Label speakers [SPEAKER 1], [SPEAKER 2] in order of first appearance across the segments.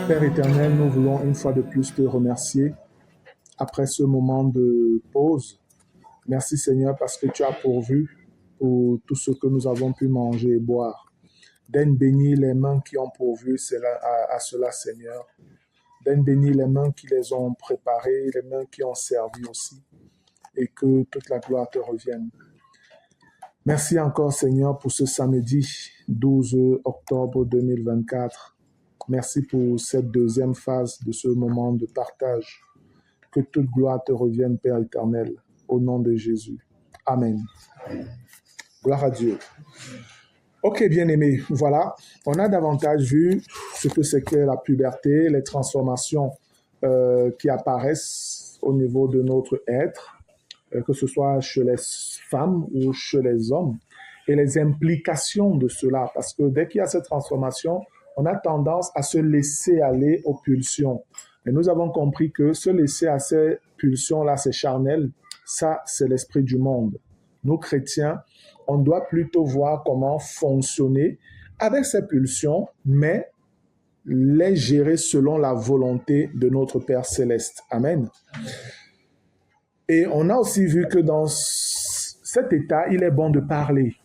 [SPEAKER 1] Père éternel, nous voulons une fois de plus te remercier après ce moment de pause. Merci Seigneur parce que tu as pourvu pour tout ce que nous avons pu manger et boire. Donne béni les mains qui ont pourvu à cela Seigneur. Donne béni les mains qui les ont préparées, les mains qui ont servi aussi. Et que toute la gloire te revienne. Merci encore Seigneur pour ce samedi 12 octobre 2024. Merci pour cette deuxième phase de ce moment de partage. Que toute gloire te revienne, Père éternel, au nom de Jésus. Amen. Gloire à Dieu. Ok, bien-aimés, voilà, on a davantage vu ce que c'est que la puberté, les transformations qui apparaissent au niveau de notre être, que ce soit chez les femmes ou chez les hommes, et les implications de cela, parce que dès qu'il y a cette transformation, on a tendance à se laisser aller aux pulsions. Et nous avons compris que se laisser à ces pulsions-là, c'est charnel, ça, c'est l'esprit du monde. Nous, chrétiens, on doit plutôt voir comment fonctionner avec ces pulsions, mais les gérer selon la volonté de notre Père Céleste. Amen. Et on a aussi vu que dans cet état, il est bon de parler.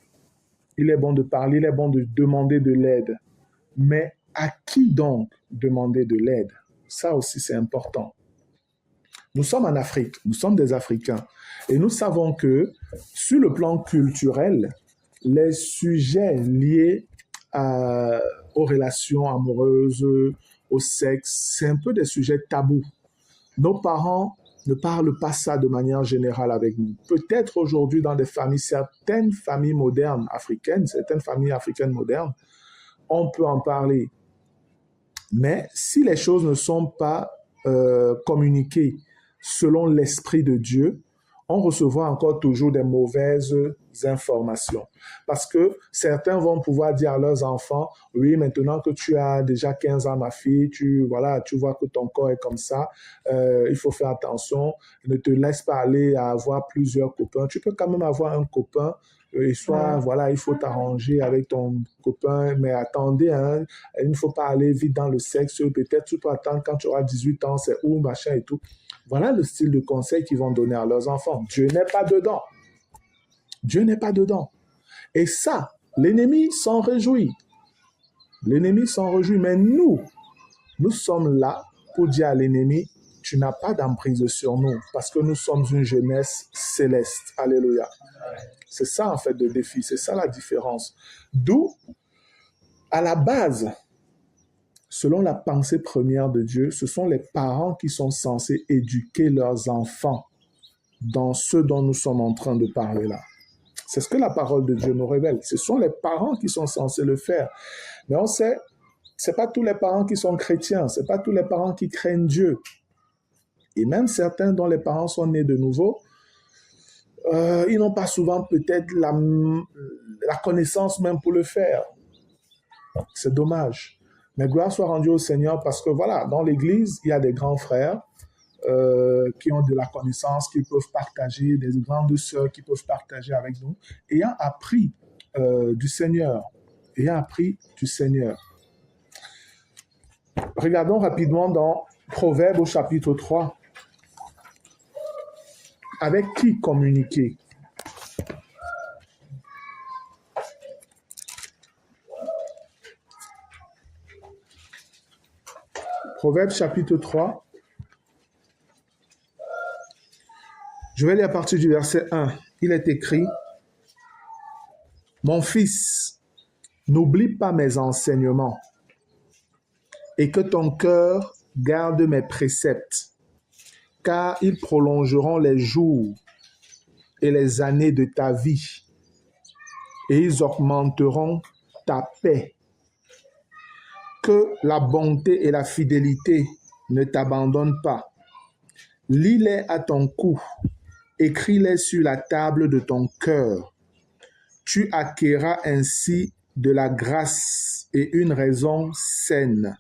[SPEAKER 1] Il est bon de parler, il est bon de demander de l'aide. Mais à qui donc demander de l'aide? Ça aussi, c'est important. Nous sommes en Afrique, nous sommes des Africains. Et nous savons que sur le plan culturel, les sujets liés aux relations amoureuses, au sexe, c'est un peu des sujets tabous. Nos parents ne parlent pas ça de manière générale avec nous. Peut-être aujourd'hui dans certaines familles modernes africaines, certaines familles africaines modernes, on peut en parler. Mais si les choses ne sont pas communiquées selon l'Esprit de Dieu, on recevra encore toujours des mauvaises informations. Parce que certains vont pouvoir dire à leurs enfants, oui, maintenant que tu as déjà 15 ans, ma fille, tu vois que ton corps est comme ça, il faut faire attention, ne te laisse pas aller à avoir plusieurs copains. Tu peux quand même avoir un copain, et soit, il faut t'arranger avec ton copain, mais attendez, hein, il ne faut pas aller vite dans le sexe, peut-être tu peux attendre quand tu auras 18 ans, c'est où, machin et tout. Voilà le style de conseil qu'ils vont donner à leurs enfants. Dieu n'est pas dedans. Dieu n'est pas dedans. Et ça, l'ennemi s'en réjouit. L'ennemi s'en réjouit, mais nous sommes là pour dire à l'ennemi, tu n'as pas d'emprise sur nous, parce que nous sommes une jeunesse céleste. Alléluia. C'est ça en fait le défi, c'est ça la différence. D'où, à la base, selon la pensée première de Dieu, ce sont les parents qui sont censés éduquer leurs enfants dans ce dont nous sommes en train de parler là. C'est ce que la parole de Dieu nous révèle. Ce sont les parents qui sont censés le faire. Mais on sait, ce n'est pas tous les parents qui sont chrétiens, ce n'est pas tous les parents qui craignent Dieu. Et même certains dont les parents sont nés de nouveau, ils n'ont pas souvent peut-être la connaissance même pour le faire. C'est dommage. Mais gloire soit rendue au Seigneur parce que voilà, dans l'Église, il y a des grands frères qui ont de la connaissance, qui peuvent partager, des grandes sœurs qui peuvent partager avec nous, ayant appris du Seigneur. Regardons rapidement dans Proverbes au chapitre 3. Avec qui communiquer? Proverbes chapitre 3. Je vais lire à partir du verset 1. Il est écrit, « Mon fils, n'oublie pas mes enseignements et que ton cœur garde mes préceptes, car ils prolongeront les jours et les années de ta vie, et ils augmenteront ta paix. Que la bonté et la fidélité ne t'abandonnent pas. Lis-les à ton cou, écris-les sur la table de ton cœur. Tu acquerras ainsi de la grâce et une raison saine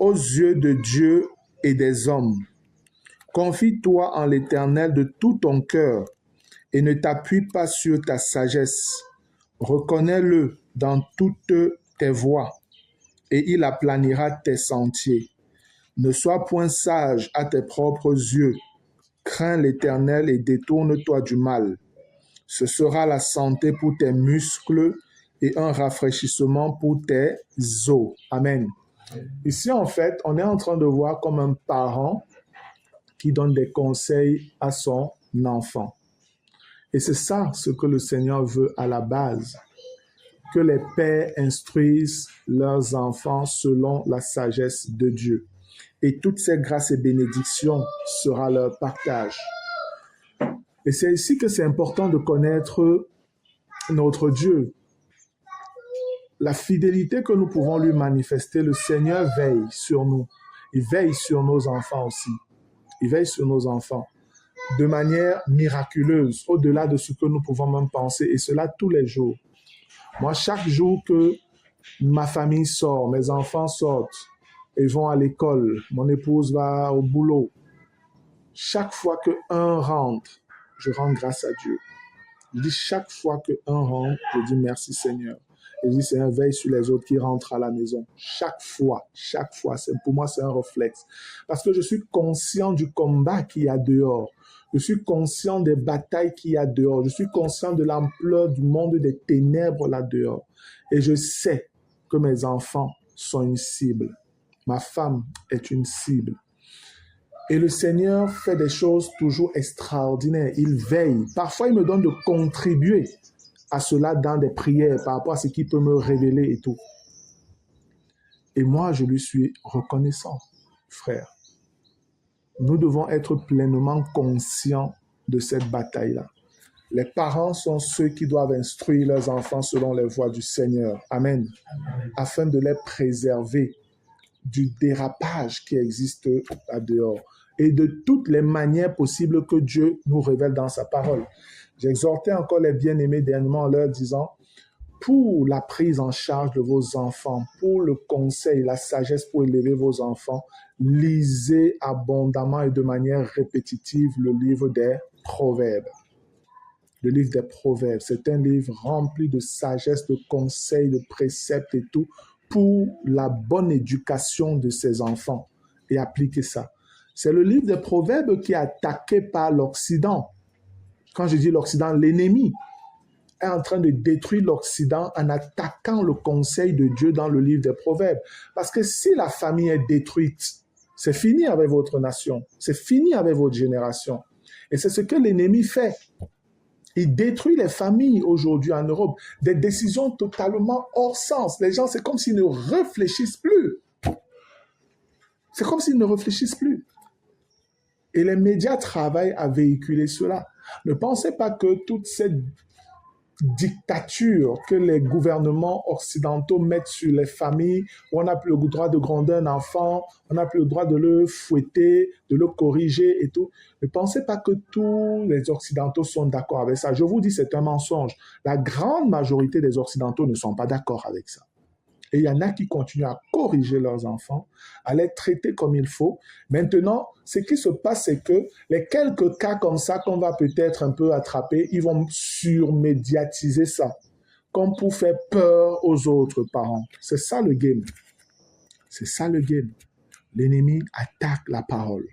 [SPEAKER 1] aux yeux de Dieu et des hommes. Confie-toi en l'Éternel de tout ton cœur et ne t'appuie pas sur ta sagesse. Reconnais-le dans toutes tes voies et il aplanira tes sentiers. Ne sois point sage à tes propres yeux. Crains l'Éternel et détourne-toi du mal. Ce sera la santé pour tes muscles et un rafraîchissement pour tes os. Amen. Ici, en fait, on est en train de voir comme un parent qui donne des conseils à son enfant. Et c'est ça ce que le Seigneur veut à la base, que les pères instruisent leurs enfants selon la sagesse de Dieu. Et toutes ces grâces et bénédictions sera leur partage. Et c'est ici que c'est important de connaître notre Dieu. La fidélité que nous pouvons lui manifester, le Seigneur veille sur nous. Il veille sur nos enfants aussi. Il veille sur nos enfants de manière miraculeuse, au-delà de ce que nous pouvons même penser, et cela tous les jours. Moi, chaque jour que ma famille sort, mes enfants sortent et vont à l'école, mon épouse va au boulot, chaque fois qu'un rentre, je rends grâce à Dieu. Je dis chaque fois qu'un rentre, je dis merci Seigneur. Et je dis Seigneur, veille sur les autres qui rentrent à la maison. Chaque fois, pour moi c'est un réflexe. Parce que je suis conscient du combat qu'il y a dehors. Je suis conscient des batailles qu'il y a dehors. Je suis conscient de l'ampleur du monde des ténèbres là dehors. Et je sais que mes enfants sont une cible. Ma femme est une cible. Et le Seigneur fait des choses toujours extraordinaires. Il veille. Parfois, il me donne de contribuer à cela dans des prières par rapport à ce qu'il peut me révéler et tout. Et moi, je lui suis reconnaissant, frère. Nous devons être pleinement conscients de cette bataille-là. Les parents sont ceux qui doivent instruire leurs enfants selon les voies du Seigneur. Amen. Afin de les préserver du dérapage qui existe là dehors et de toutes les manières possibles que Dieu nous révèle dans sa parole. J'exhortais encore les bien-aimés dernièrement en leur disant, pour la prise en charge de vos enfants, pour le conseil, la sagesse pour élever vos enfants, lisez abondamment et de manière répétitive le livre des Proverbes. Le livre des Proverbes, c'est un livre rempli de sagesse, de conseils, de préceptes et tout, pour la bonne éducation de ses enfants. Et appliquez ça. C'est le livre des Proverbes qui est attaqué par l'Occident. Quand je dis l'Occident, l'ennemi est en train de détruire l'Occident en attaquant le conseil de Dieu dans le livre des Proverbes. Parce que si la famille est détruite, c'est fini avec votre nation, c'est fini avec votre génération. Et c'est ce que l'ennemi fait. Il détruit les familles aujourd'hui en Europe. Des décisions totalement hors sens. Les gens, c'est comme s'ils ne réfléchissent plus. C'est comme s'ils ne réfléchissent plus. Et les médias travaillent à véhiculer cela. Ne pensez pas que toute cette dictature que les gouvernements occidentaux mettent sur les familles, où on n'a plus le droit de gronder un enfant, on n'a plus le droit de le fouetter, de le corriger et tout. Ne pensez pas que tous les occidentaux sont d'accord avec ça. Je vous dis, c'est un mensonge. La grande majorité des occidentaux ne sont pas d'accord avec ça. Et il y en a qui continuent à corriger leurs enfants, à les traiter comme il faut. Maintenant, ce qui se passe, c'est que les quelques cas comme ça qu'on va peut-être un peu attraper, ils vont surmédiatiser ça, comme pour faire peur aux autres parents. C'est ça le game. C'est ça le game. L'ennemi attaque la parole.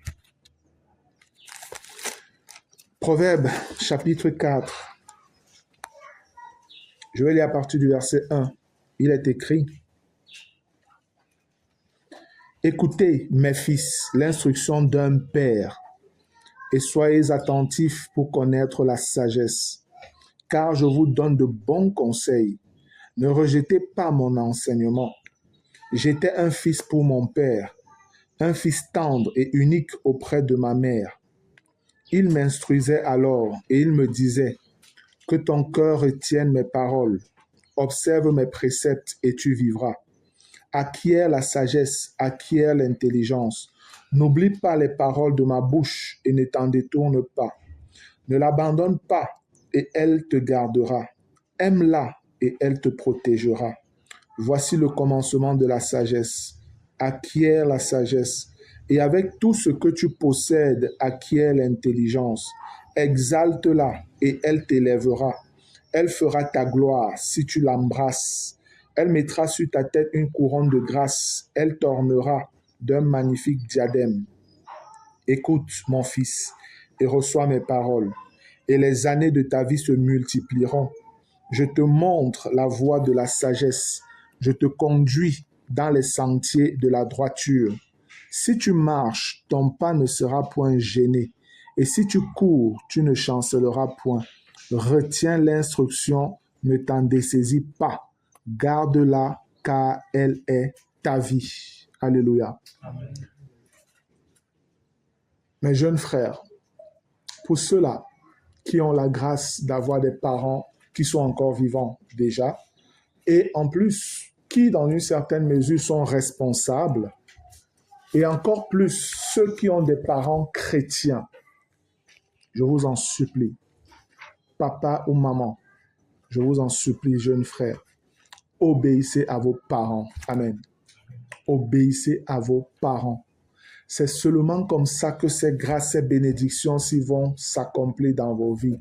[SPEAKER 1] Proverbe, chapitre 4. Je vais lire à partir du verset 1. Il est écrit: Écoutez, mes fils, l'instruction d'un père, et soyez attentifs pour connaître la sagesse, car je vous donne de bons conseils. Ne rejetez pas mon enseignement. J'étais un fils pour mon père, un fils tendre et unique auprès de ma mère. Il m'instruisait alors et il me disait, que ton cœur retienne mes paroles, observe mes préceptes et tu vivras. Acquiert la sagesse, acquiert l'intelligence. N'oublie pas les paroles de ma bouche et ne t'en détourne pas. Ne l'abandonne pas et elle te gardera. Aime-la et elle te protégera. Voici le commencement de la sagesse. Acquiert la sagesse et avec tout ce que tu possèdes, acquiert l'intelligence. Exalte-la et elle t'élèvera. Elle fera ta gloire si tu l'embrasses. Elle mettra sur ta tête une couronne de grâce. Elle t'ornera d'un magnifique diadème. Écoute, mon fils, et reçois mes paroles, et les années de ta vie se multiplieront. Je te montre la voie de la sagesse. Je te conduis dans les sentiers de la droiture. Si tu marches, ton pas ne sera point gêné. Et si tu cours, tu ne chancelleras point. Retiens l'instruction, ne t'en dessaisis pas. Garde-la, car elle est ta vie. Alléluia.
[SPEAKER 2] Amen.
[SPEAKER 1] Mes jeunes frères, pour ceux-là qui ont la grâce d'avoir des parents qui sont encore vivants déjà, et en plus, qui dans une certaine mesure sont responsables, et encore plus ceux qui ont des parents chrétiens, je vous en supplie, papa ou maman, je vous en supplie, jeunes frères, obéissez à vos parents. Amen. Obéissez à vos parents. C'est seulement comme ça que ces grâces, ces bénédictions vont s'accomplir dans vos vies.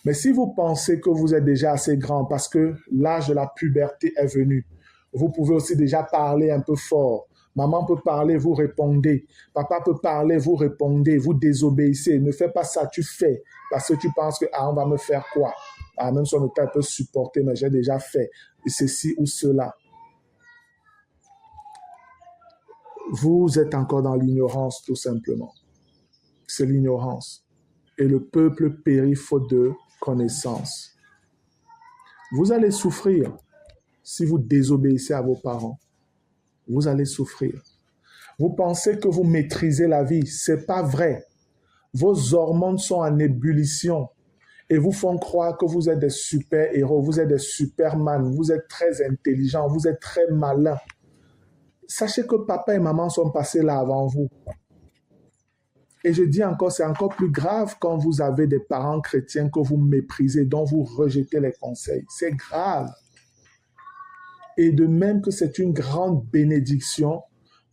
[SPEAKER 1] Mais si vous pensez que vous êtes déjà assez grand parce que l'âge de la puberté est venu, vous pouvez aussi déjà parler un peu fort. Maman peut parler, vous répondez. Papa peut parler, vous répondez. Vous désobéissez. Ne fais pas ça, tu fais. Parce que tu penses que, on va me faire quoi? Même si on peut supporter, mais j'ai déjà fait ceci ou cela. Vous êtes encore dans l'ignorance, tout simplement. C'est l'ignorance. Et le peuple périt faute de connaissance. Vous allez souffrir si vous désobéissez à vos parents. Vous allez souffrir. Vous pensez que vous maîtrisez la vie. Ce n'est pas vrai. Vos hormones sont en ébullition et vous font croire que vous êtes des super-héros, vous êtes des superman, vous êtes très intelligents, vous êtes très malins. Sachez que papa et maman sont passés là avant vous. Et je dis encore, c'est encore plus grave quand vous avez des parents chrétiens que vous méprisez, dont vous rejetez les conseils. C'est grave. Et de même que c'est une grande bénédiction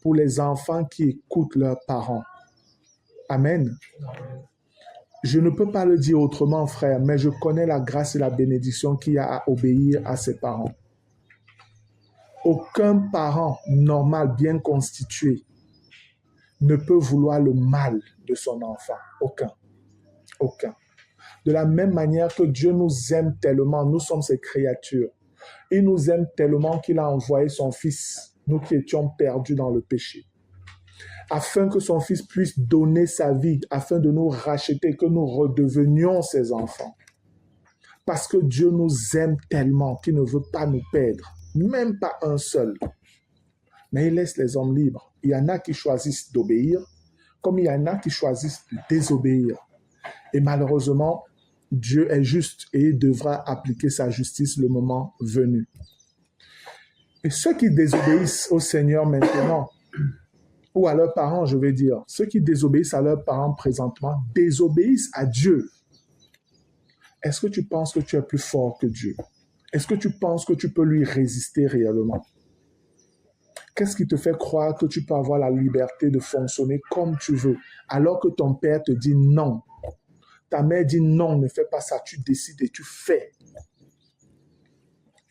[SPEAKER 1] pour les enfants qui écoutent leurs parents. Amen. Je ne peux pas le dire autrement, frère, mais je connais la grâce et la bénédiction qu'il y a à obéir à ses parents. Aucun parent normal, bien constitué, ne peut vouloir le mal de son enfant. Aucun. Aucun. De la même manière que Dieu nous aime tellement, nous sommes ses créatures. Il nous aime tellement qu'il a envoyé son Fils, nous qui étions perdus dans le péché, afin que son Fils puisse donner sa vie, afin de nous racheter, que nous redevenions ses enfants. Parce que Dieu nous aime tellement qu'il ne veut pas nous perdre, même pas un seul. Mais il laisse les hommes libres. Il y en a qui choisissent d'obéir, comme il y en a qui choisissent de désobéir. Et malheureusement, Dieu est juste et il devra appliquer sa justice le moment venu. Et ceux qui désobéissent au Seigneur maintenant, ou à leurs parents, je veux dire, ceux qui désobéissent à leurs parents présentement, désobéissent à Dieu. Est-ce que tu penses que tu es plus fort que Dieu? Est-ce que tu penses que tu peux lui résister réellement? Qu'est-ce qui te fait croire que tu peux avoir la liberté de fonctionner comme tu veux, alors que ton père te dit non? Ta mère dit non, ne fais pas ça, tu décides et tu fais.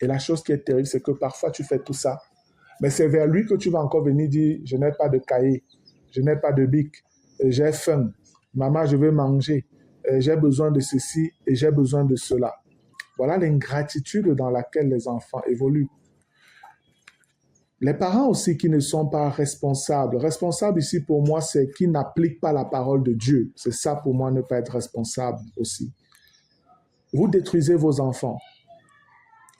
[SPEAKER 1] Et la chose qui est terrible, c'est que parfois tu fais tout ça, mais c'est vers lui que tu vas encore venir dire, je n'ai pas de cahier, je n'ai pas de bic, j'ai faim, maman, je veux manger, j'ai besoin de ceci et j'ai besoin de cela. Voilà l'ingratitude dans laquelle les enfants évoluent. Les parents aussi qui ne sont pas responsables. Responsable ici pour moi, c'est qui n'appliquent pas la parole de Dieu. C'est ça pour moi, ne pas être responsable aussi. Vous détruisez vos enfants.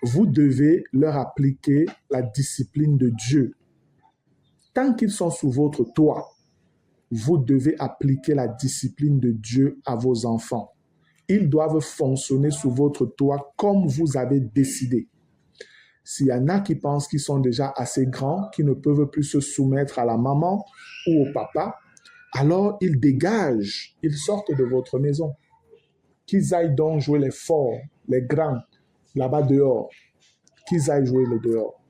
[SPEAKER 1] Vous devez leur appliquer la discipline de Dieu. Tant qu'ils sont sous votre toit, vous devez appliquer la discipline de Dieu à vos enfants. Ils doivent fonctionner sous votre toit comme vous avez décidé. S'il y en a qui pensent qu'ils sont déjà assez grands, qui ne peuvent plus se soumettre à la maman ou au papa, alors ils dégagent, ils sortent de votre maison. Qu'ils aillent donc jouer les forts, les grands, là-bas dehors. Qu'ils aillent jouer le dehors.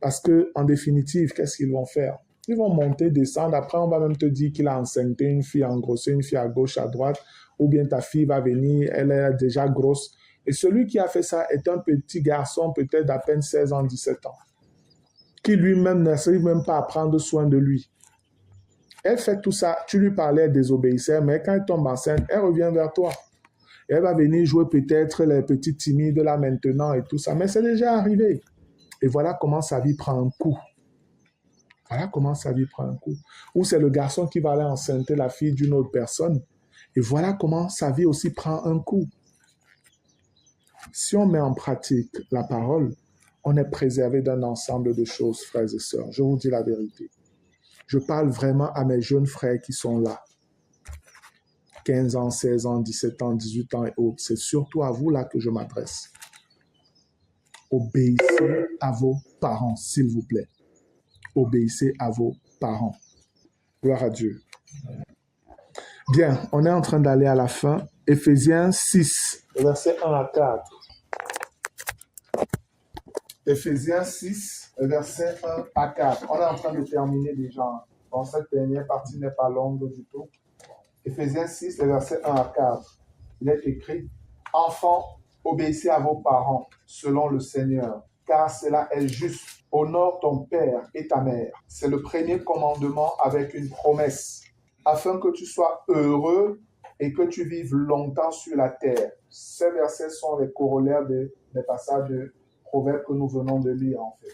[SPEAKER 1] Parce qu'en définitive, qu'est-ce qu'ils vont faire? Ils vont monter, descendre. Après, on va même te dire qu'il a enceinté une fille, engrossé une fille à gauche, à droite. Ou bien ta fille va venir, elle est déjà grosse. Et celui qui a fait ça est un petit garçon, peut-être d'à peine 16 ans, 17 ans, qui lui-même n'arrive même pas à prendre soin de lui. Elle fait tout ça, tu lui parlais, elle désobéissait, mais quand elle tombe enceinte, elle revient vers toi. Et elle va venir jouer peut-être les petites timides là maintenant et tout ça, mais c'est déjà arrivé. Et voilà comment sa vie prend un coup. Voilà comment sa vie prend un coup. Ou c'est le garçon qui va aller enceinter la fille d'une autre personne. Et voilà comment sa vie aussi prend un coup. Si on met en pratique la parole, on est préservé d'un ensemble de choses, frères et sœurs. Je vous dis la vérité. Je parle vraiment à mes jeunes frères qui sont là. 15 ans, 16 ans, 17 ans, 18 ans et autres. C'est surtout à vous là que je m'adresse. Obéissez à vos parents, s'il vous plaît. Obéissez à vos parents. Gloire à Dieu. Bien, on est en train d'aller à la fin. Éphésiens 6, versets 1 à 4. Éphésiens 6, versets 1 à 4. On est en train de terminer déjà. Bon, cette dernière partie n'est pas longue du tout. Éphésiens 6, versets 1 à 4. Il est écrit, « Enfants, obéissez à vos parents selon le Seigneur, car cela est juste. Honore ton père et ta mère. » C'est le premier commandement avec une promesse, afin que tu sois heureux et que tu vives longtemps sur la terre. Ces versets sont les corollaires des passages de Proverbes que nous venons de lire en fait.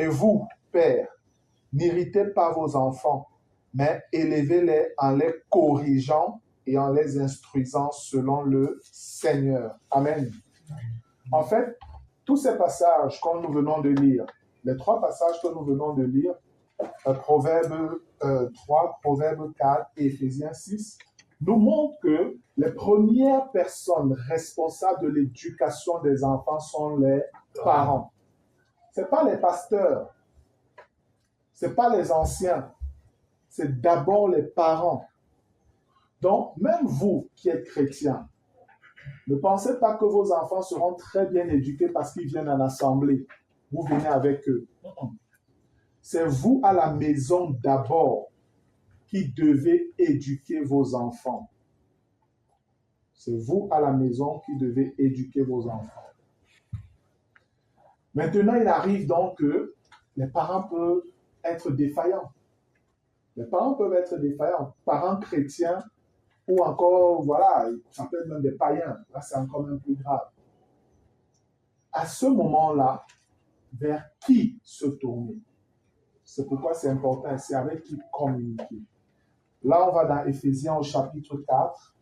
[SPEAKER 1] Et vous, pères, n'irritez pas vos enfants, mais élevez-les en les corrigeant et en les instruisant selon le Seigneur. Amen. En fait, tous ces passages que nous venons de lire, les trois passages que nous venons de lire, Proverbe 3, Proverbe 4 et Éphésiens 6, nous montrent que les premières personnes responsables de l'éducation des enfants sont les parents. Ce n'est pas les pasteurs, ce n'est pas les anciens, c'est d'abord les parents. Donc, même vous qui êtes chrétiens, ne pensez pas que vos enfants seront très bien éduqués parce qu'ils viennent en assemblée. Vous venez avec eux. C'est vous à la maison d'abord qui devez éduquer vos enfants. C'est vous à la maison qui devez éduquer vos enfants. Maintenant, il arrive donc que les parents peuvent être défaillants. Les parents peuvent être défaillants. Parents chrétiens ou encore, voilà, ça peut être même des païens. Là, c'est encore même plus grave. À ce moment-là, vers qui se tourner? C'est pourquoi c'est important, c'est avec qui communiquer. Là, on va dans Éphésiens au chapitre 4.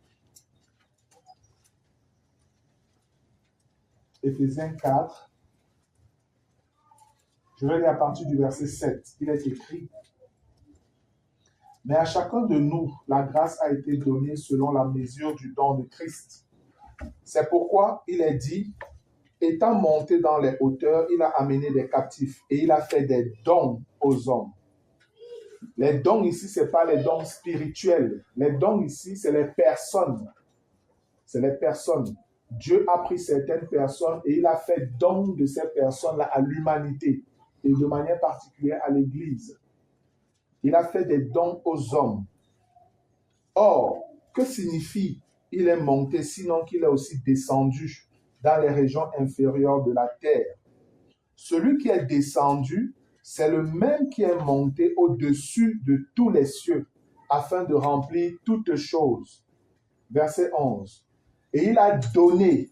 [SPEAKER 1] Éphésiens 4. Je vais lire à partir du verset 7. Il est écrit, « Mais à chacun de nous, la grâce a été donnée selon la mesure du don de Christ. C'est pourquoi il est dit, étant monté dans les hauteurs, il a amené des captifs et il a fait des dons aux hommes. » Les dons ici, ce n'est pas les dons spirituels. Les dons ici, c'est les personnes. C'est les personnes. Dieu a pris certaines personnes et il a fait don de ces personnes-là à l'humanité et de manière particulière à l'Église. Il a fait des dons aux hommes. Or, que signifie il est monté, sinon qu'il est aussi descendu dans les régions inférieures de la terre? Celui qui est descendu, c'est le même qui est monté au-dessus de tous les cieux, afin de remplir toutes choses. Verset 11. Et il a donné,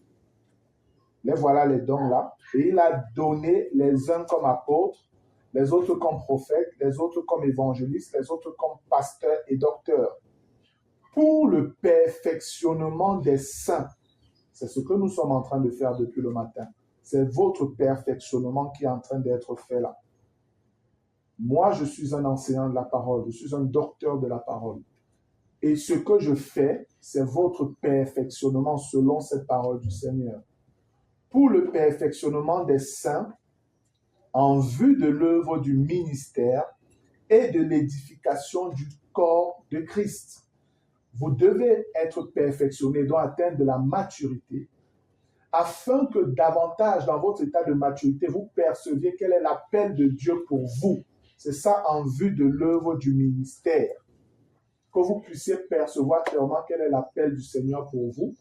[SPEAKER 1] les voilà les dons là, et il a donné les uns comme apôtres, les autres comme prophètes, les autres comme évangélistes, les autres comme pasteurs et docteurs, pour le perfectionnement des saints. C'est ce que nous sommes en train de faire depuis le matin. C'est votre perfectionnement qui est en train d'être fait là. Moi, je suis un enseignant de la parole, je suis un docteur de la parole. Et ce que je fais, c'est votre perfectionnement selon cette parole du Seigneur. Pour le perfectionnement des saints, en vue de l'œuvre du ministère et de l'édification du corps de Christ. Vous devez être perfectionné, donc atteindre de la maturité, afin que davantage dans votre état de maturité, vous perceviez quel est l'appel de Dieu pour vous. C'est ça en vue de l'œuvre du ministère. Que vous puissiez percevoir clairement quel est l'appel du Seigneur pour vous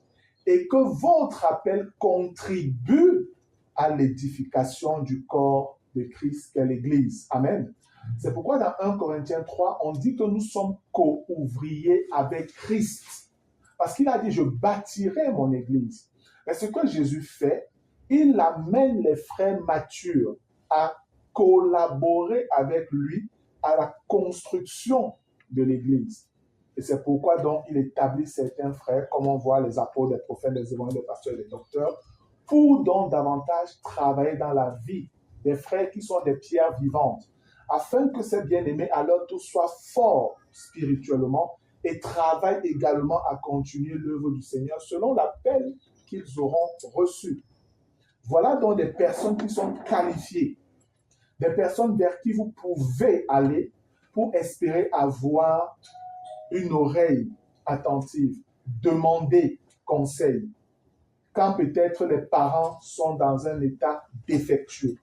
[SPEAKER 1] et que votre appel contribue à l'édification du corps de Christ qu'est l'Église. Amen. C'est pourquoi dans 1 Corinthiens 3, on dit que nous sommes co-ouvriers avec Christ. Parce qu'il a dit, je bâtirai mon Église. Mais ce que Jésus fait, il amène les frères matures à collaborer avec lui à la construction de l'Église. Et c'est pourquoi donc il établit certains frères, comme on voit les apôtres, les prophètes, les évangélistes, les pasteurs, les docteurs, pour donc davantage travailler dans la vie des frères qui sont des pierres vivantes, afin que ces bien-aimés à leur tour soient forts spirituellement et travaillent également à continuer l'œuvre du Seigneur selon l'appel qu'ils auront reçu. Voilà donc des personnes qui sont qualifiées, des personnes vers qui vous pouvez aller pour espérer avoir une oreille attentive, demander conseil, quand peut-être les parents sont dans un état défectueux.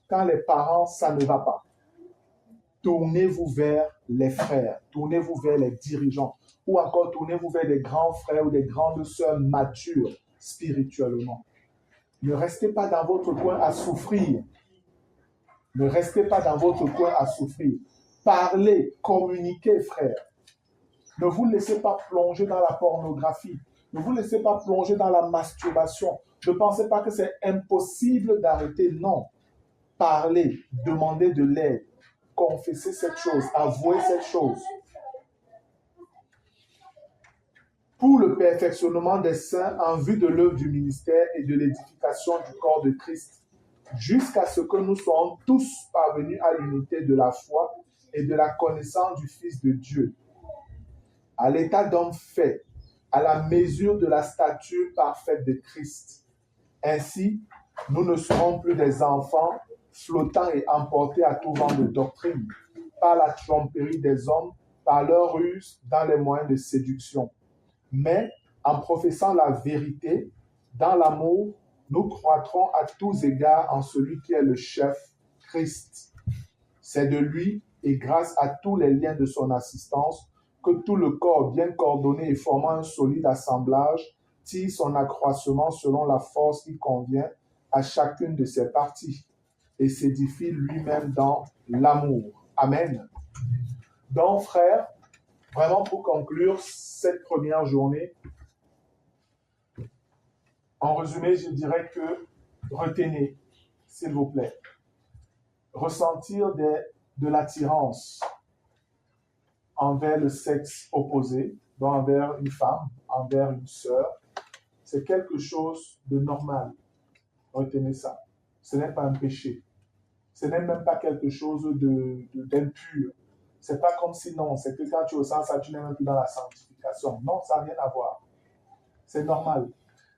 [SPEAKER 1] Quand les parents, ça ne va pas. Tournez-vous vers les frères, tournez-vous vers les dirigeants, ou encore tournez-vous vers des grands frères ou des grandes sœurs matures spirituellement. Ne restez pas dans votre coin à souffrir. Ne restez pas dans votre coin à souffrir. Parlez, communiquez, frères. Ne vous laissez pas plonger dans la pornographie. Ne vous laissez pas plonger dans la masturbation. Ne pensez pas que c'est impossible d'arrêter. Non. Parlez, demandez de l'aide, confessez cette chose, avouez cette chose. Pour le perfectionnement des saints en vue de l'œuvre du ministère et de l'édification du corps de Christ, jusqu'à ce que nous soyons tous parvenus à l'unité de la foi et de la connaissance du Fils de Dieu, à l'état d'homme fait, à la mesure de la stature parfaite de Christ. Ainsi, nous ne serons plus des enfants flottants et emportés à tout vent de doctrine, par la tromperie des hommes, par leur ruse dans les moyens de séduction. Mais, en professant la vérité, dans l'amour, nous croîtrons à tous égards en celui qui est le chef, Christ. C'est de lui, et grâce à tous les liens de son assistance, que tout le corps bien coordonné et formant un solide assemblage tire son accroissement selon la force qui convient à chacune de ses parties et s'édifie lui-même dans l'amour. Amen. Donc, frères, vraiment pour conclure cette première journée, en résumé, je dirais que retenez, s'il vous plaît, ressentir de l'attirance envers le sexe opposé, donc envers une femme, envers une sœur, c'est quelque chose de normal. Retenez ça. Ce n'est pas un péché. Ce n'est même pas quelque chose d'impur. C'est pas comme si non, c'est que quand tu ressens ça, tu n'es même plus dans la sanctification. Non, ça n'a rien à voir. C'est normal.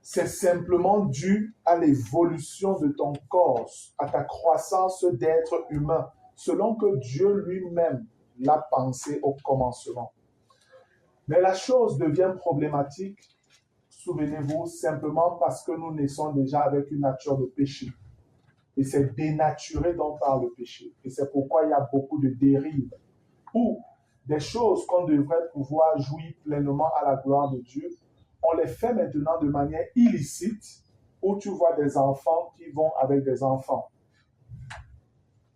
[SPEAKER 1] C'est simplement dû à l'évolution de ton corps, à ta croissance d'être humain, selon que Dieu lui-même l'a pensé au commencement. Mais la chose devient problématique, souvenez-vous, simplement parce que nous naissons déjà avec une nature de péché. Et c'est dénaturé donc par le péché. Et c'est pourquoi il y a beaucoup de dérives, ou des choses qu'on devrait pouvoir jouir pleinement à la gloire de Dieu, on les fait maintenant de manière illicite, où tu vois des enfants qui vont avec des enfants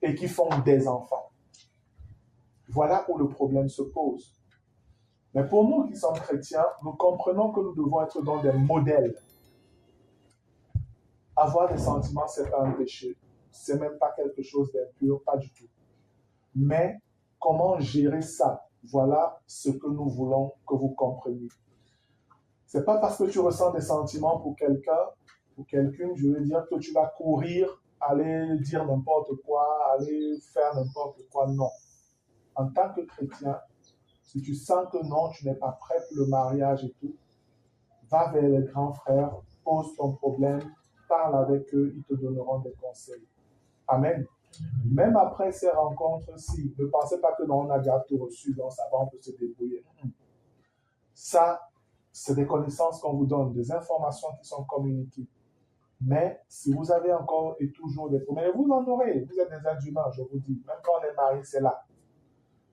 [SPEAKER 1] et qui font des enfants. Voilà où le problème se pose. Mais pour nous qui sommes chrétiens, nous comprenons que nous devons être dans des modèles. Avoir des sentiments, ce n'est pas un péché. Ce n'est même pas quelque chose d'impur, pas du tout. Mais comment gérer ça? Voilà ce que nous voulons que vous compreniez. Ce n'est pas parce que tu ressens des sentiments pour quelqu'un, pour quelqu'une, je veux dire que tu vas courir, aller dire n'importe quoi, aller faire n'importe quoi. Non. En tant que chrétien, si tu sens que non, tu n'es pas prêt pour le mariage et tout, va vers les grands frères, pose ton problème, parle avec eux, ils te donneront des conseils. Amen. Même après ces rencontres-ci, ne pensez pas que non, on a déjà tout reçu, donc ça va, on peut se débrouiller. Ça, c'est des connaissances qu'on vous donne, des informations qui sont communiquées. Mais si vous avez encore et toujours des problèmes, vous en aurez, vous êtes des êtres humains, je vous dis. Même quand on est marié, c'est là.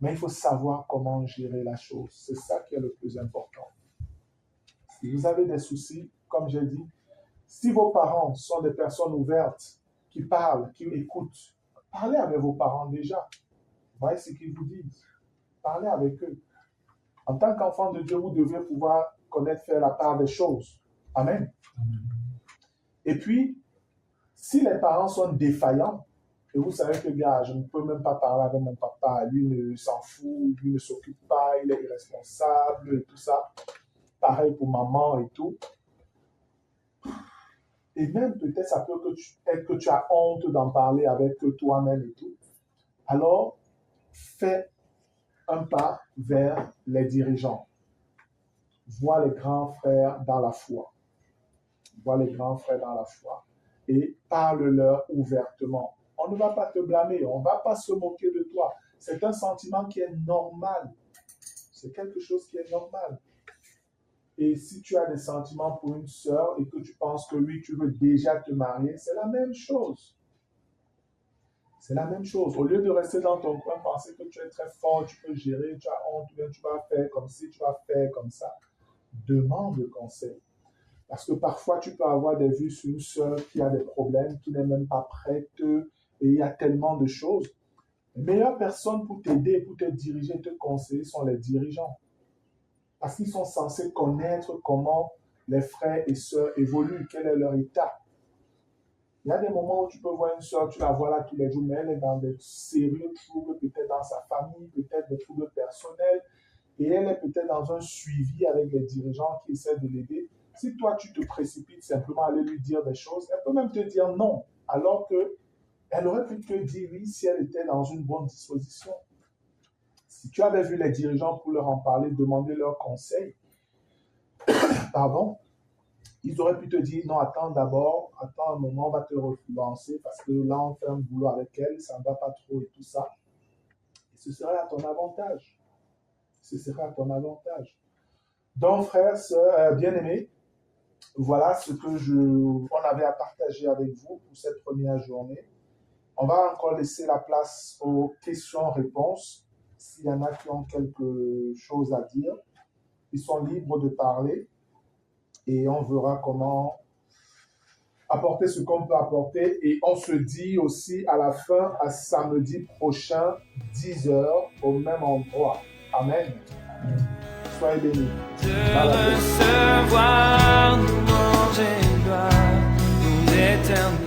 [SPEAKER 1] Mais il faut savoir comment gérer la chose. C'est ça qui est le plus important. Si vous avez des soucis, comme j'ai dit, si vos parents sont des personnes ouvertes, qui parlent, qui écoutent, parlez avec vos parents déjà. Voyez ce qu'ils vous disent. Parlez avec eux. En tant qu'enfant de Dieu, vous devez pouvoir connaître, faire la part des choses. Amen. Et puis, si les parents sont défaillants, et vous savez que, gars, je ne peux même pas parler avec mon papa, lui ne s'en fout, lui ne s'occupe pas, il est irresponsable et tout ça. Pareil pour maman et tout. Et même peut-être ça peut être que tu as honte d'en parler avec toi-même et tout. Alors, fais un pas vers les dirigeants. Vois les grands frères dans la foi. Vois les grands frères dans la foi et parle-leur ouvertement. On ne va pas te blâmer, on ne va pas se moquer de toi. C'est un sentiment qui est normal. C'est quelque chose qui est normal. Et si tu as des sentiments pour une sœur et que tu penses que lui, tu veux déjà te marier, c'est la même chose. C'est la même chose. Au lieu de rester dans ton coin, penser que tu es très fort, tu peux gérer, tu as honte, tu vas faire comme ci, tu vas faire comme ça. Demande le conseil. Parce que parfois, tu peux avoir des vues sur une sœur qui a des problèmes, qui n'est même pas prête, et il y a tellement de choses. Les meilleures personnes pour t'aider, pour te diriger, te conseiller sont les dirigeants. Parce qu'ils sont censés connaître comment les frères et sœurs évoluent, quel est leur état. Il y a des moments où tu peux voir une sœur, tu la vois là tous les jours, mais elle est dans des sérieux troubles, peut-être dans sa famille, peut-être des troubles personnels, et elle est peut-être dans un suivi avec les dirigeants qui essaient de l'aider. Si toi, tu te précipites simplement à aller lui dire des choses, elle peut même te dire non, alors qu'elle aurait pu te dire oui si elle était dans une bonne disposition. Si tu avais vu les dirigeants pour leur en parler, demander leurs conseils, ils auraient pu te dire non, attends un moment, on va te relancer parce que là, on fait un boulot avec elle, ça ne va pas trop et tout ça. Et ce serait à ton avantage. Ce serait à ton avantage. Donc, frères, sœurs, bien-aimés, voilà ce que on avait à partager avec vous pour cette première journée. On va encore laisser la place aux questions-réponses. S'il y en a qui ont quelque chose à dire, ils sont libres de parler et on verra comment apporter ce qu'on peut apporter. Et on se dit aussi à la fin, à samedi prochain, 10h, au même endroit. Amen. Soyez bénis.
[SPEAKER 2] De recevoir nous manger gloire, nous éternels.